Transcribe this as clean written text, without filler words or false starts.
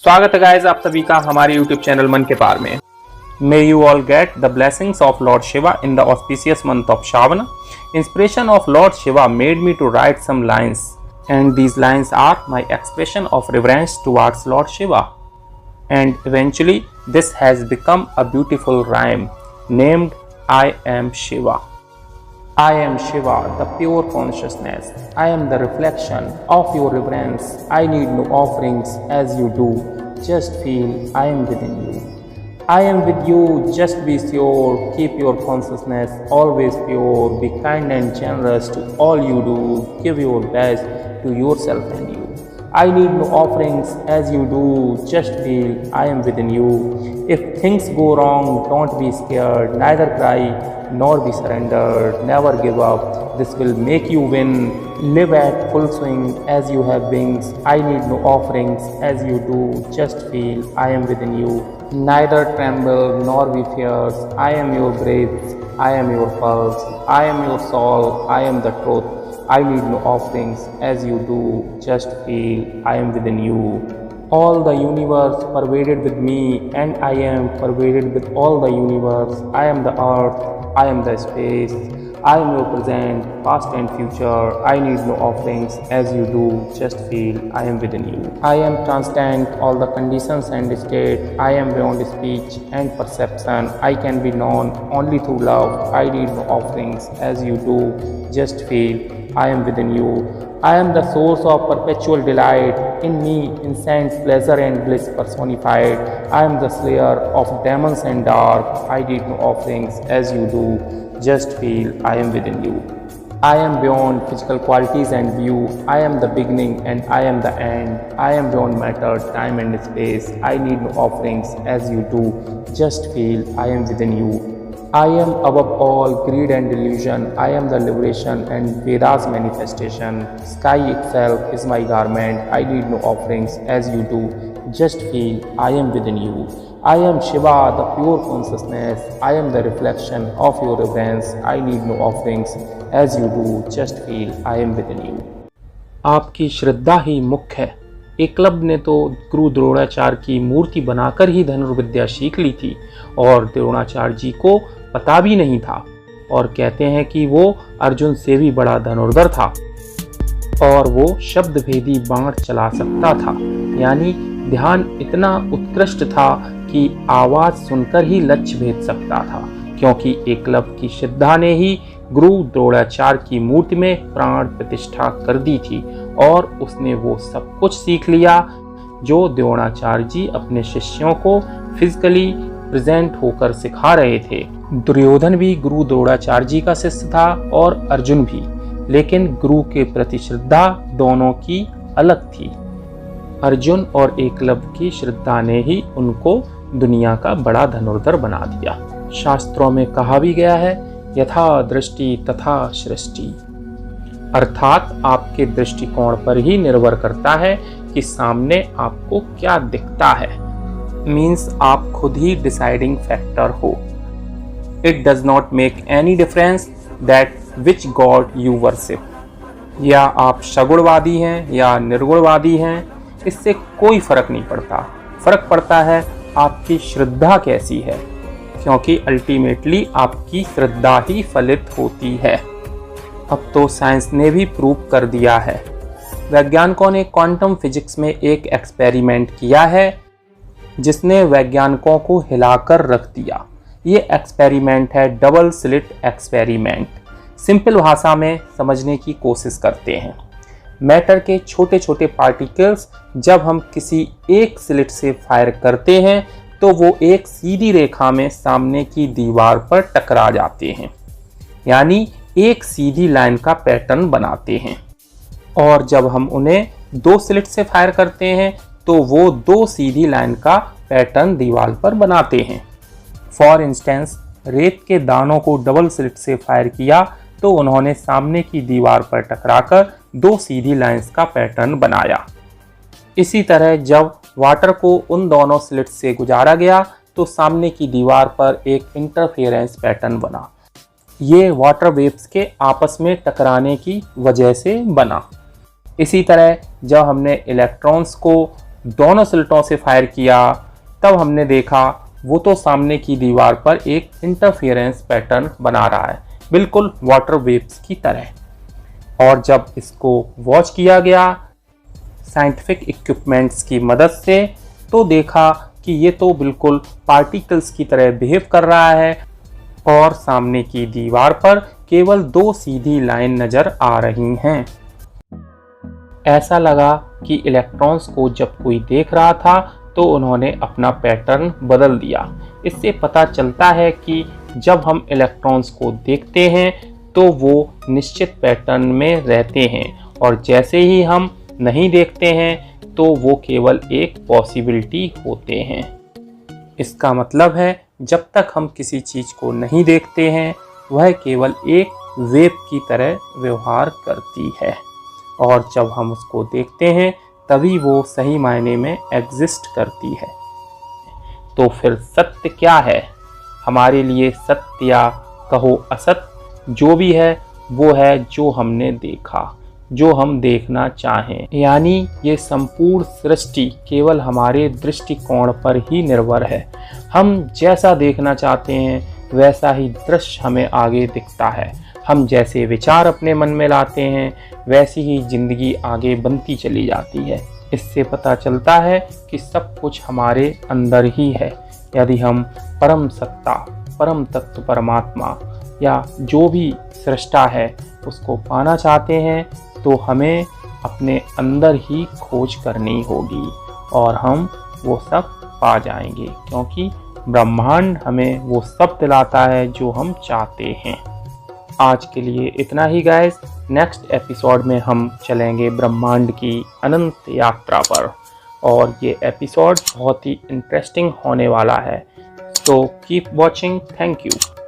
स्वागत है गाइस आप सभी का हमारे YouTube चैनल मन के पार में। May you all get the blessings of Lord Shiva in the auspicious month of Shravan. Inspiration of Lord Shiva made me to write some lines, and these lines are my expression of reverence towards Lord Shiva. And eventually this has become a beautiful rhyme named I am Shiva. I am Shiva, the pure consciousness. I am the reflection of your reverence. I need no offerings as you do. Just feel I am within you. I am with you, just be sure. Keep your consciousness always pure. Be kind and generous to all you do. Give your best to yourself and you. I need no offerings as you do. Just feel I am within you. If things go wrong, don't be scared. Neither cry nor be surrendered. Never give up. This will make you win. Live at full swing as you have wings. I need no offerings as you do. Just feel I am within you. Neither tremble nor be fierce. I am your breath. I am your pulse. I am your soul. I am the truth. I need no offerings as you do. Just feel I am within you. All the universe pervaded with me, and I am pervaded with all the universe. I am the earth. I am the space. I am your present, past and future. I need no offerings as you do. Just feel I am within you. I am transcend all the conditions and state. I am beyond speech and perception. I can be known only through love. I need no offerings as you do. Just feel I am within you. I am the source of perpetual delight. In me, instant pleasure and bliss personified. I am the slayer of demons and dark. I need no offerings as you do. Just feel I am within you. I am beyond physical qualities and view. I am the beginning and I am the end. I am beyond matter, time and space. I need no offerings as you do. Just feel I am within you. I am above all greed and delusion. I am the liberation and Veda's manifestation. Sky itself is my garment. I need no offerings as you do. Just feel I am within you. I am Shiva, the pure consciousness. I am the reflection of your reverence. I need no offerings as you do. Just feel I am within you. आपकी श्रद्धा ही मुख्य है। एकलव्य ने तो गुरु द्रोणाचार्य की मूर्ति बनाकर ही धनुर्विद्या सीख ली थी और द्रोणाचार्य जी को पता भी नहीं था, और कहते हैं कि वो अर्जुन से भी बड़ा धनुर्धर था और वो शब्द भेदी बाण चला सकता था। यानी ध्यान इतना उत्कृष्ट था कि आवाज सुनकर ही लक्ष्य भेद सकता था, क्योंकि एकलव्य की श्रद्धा ने ही गुरु द्रोणाचार्य की मूर्ति में प्राण प्रतिष्ठा कर दी थी और उसने वो सब कुछ सीख लिया जो द्रोणाचार्य जी अपने शिष्यों को फिजिकली प्रेजेंट होकर सिखा रहे थे। दुर्योधन भी गुरु द्रोणाचार्य जी का शिष्य था और अर्जुन भी, लेकिन गुरु के प्रति श्रद्धा दोनों की अलग थी। अर्जुन और एकलव्य की श्रद्धा ने ही उनको दुनिया का बड़ा धनुर्धर बना दिया। शास्त्रों में कहा भी गया है, यथा दृष्टि तथा सृष्टि, अर्थात आपके दृष्टिकोण पर ही निर्भर करता है कि सामने आपको क्या दिखता है। मीन्स आप खुद ही डिसाइडिंग फैक्टर हो। It does not make any difference that which God you worship. या आप सगुणवादी हैं या निर्गुणवादी हैं, इससे कोई फर्क नहीं पड़ता। फर्क पड़ता है आपकी श्रद्धा कैसी है, क्योंकि अल्टीमेटली आपकी श्रद्धा ही फलित होती है। अब तो साइंस ने भी प्रूव कर दिया है। वैज्ञानिकों ने क्वांटम फिजिक्स में एक एक्सपेरिमेंट किया है जिसने वैज्ञानिकों को हिलाकर रख दिया। ये एक्सपेरिमेंट है डबल स्लिट एक्सपेरिमेंट। सिंपल भाषा में समझने की कोशिश करते हैं। मैटर के छोटे छोटे पार्टिकल्स जब हम किसी एक स्लिट से फायर करते हैं तो वो एक सीधी रेखा में सामने की दीवार पर टकरा जाते हैं, यानी एक सीधी लाइन का पैटर्न बनाते हैं। और जब हम उन्हें दो स्लिट से फायर करते हैं तो वो दो सीधी लाइन का पैटर्न दीवार पर बनाते हैं। फॉर इंस्टेंस, रेत के दानों को डबल स्लिट से फायर किया तो उन्होंने सामने की दीवार पर टकराकर दो सीधी लाइंस का पैटर्न बनाया। इसी तरह जब वाटर को उन दोनों स्लिट से गुजारा गया तो सामने की दीवार पर एक इंटरफेरेंस पैटर्न बना। ये वाटर वेव्स के आपस में टकराने की वजह से बना। इसी तरह जब हमने इलेक्ट्रॉन्स को दोनों स्लिटों से फायर किया, तब हमने देखा वो तो सामने की दीवार पर एक इंटरफेरेंस पैटर्न बना रहा है, बिल्कुल वाटर वेव्स की तरह। और जब इसको वॉच किया गया साइंटिफिक इक्विपमेंट्स की मदद से, तो देखा कि ये तो बिल्कुल पार्टिकल्स की तरह बिहेव कर रहा है और सामने की दीवार पर केवल 2 सीधी लाइन नज़र आ रही हैं। ऐसा लगा कि इलेक्ट्रॉन्स को जब कोई देख रहा था तो उन्होंने अपना पैटर्न बदल दिया। इससे पता चलता है कि जब हम इलेक्ट्रॉन्स को देखते हैं तो वो निश्चित पैटर्न में रहते हैं, और जैसे ही हम नहीं देखते हैं तो वो केवल एक पॉसिबिलिटी होते हैं। इसका मतलब है जब तक हम किसी चीज़ को नहीं देखते हैं वह केवल एक वेव की तरह व्यवहार करती है, और जब हम उसको देखते हैं तभी वो सही मायने में एग्जिस्ट करती है। तो फिर सत्य क्या है? हमारे लिए सत्य या कहो असत्य, जो भी है वो है जो हमने देखा, जो हम देखना चाहें। यानी ये संपूर्ण सृष्टि केवल हमारे दृष्टिकोण पर ही निर्भर है। हम जैसा देखना चाहते हैं वैसा ही दृश्य हमें आगे दिखता है। हम जैसे विचार अपने मन में लाते हैं वैसी ही जिंदगी आगे बनती चली जाती है। इससे पता चलता है कि सब कुछ हमारे अंदर ही है। यदि हम परम सत्ता, परम तत्व परमात्मा या जो भी सृष्टा है उसको पाना चाहते हैं तो हमें अपने अंदर ही खोज करनी होगी और हम वो सब पा जाएंगे, क्योंकि ब्रह्मांड हमें वो सब दिलाता है जो हम चाहते हैं। आज के लिए इतना ही गाइस। नेक्स्ट एपिसोड में हम चलेंगे ब्रह्मांड की अनंत यात्रा पर, और ये एपिसोड बहुत ही इंटरेस्टिंग होने वाला है। तो कीप वॉचिंग। Thank you.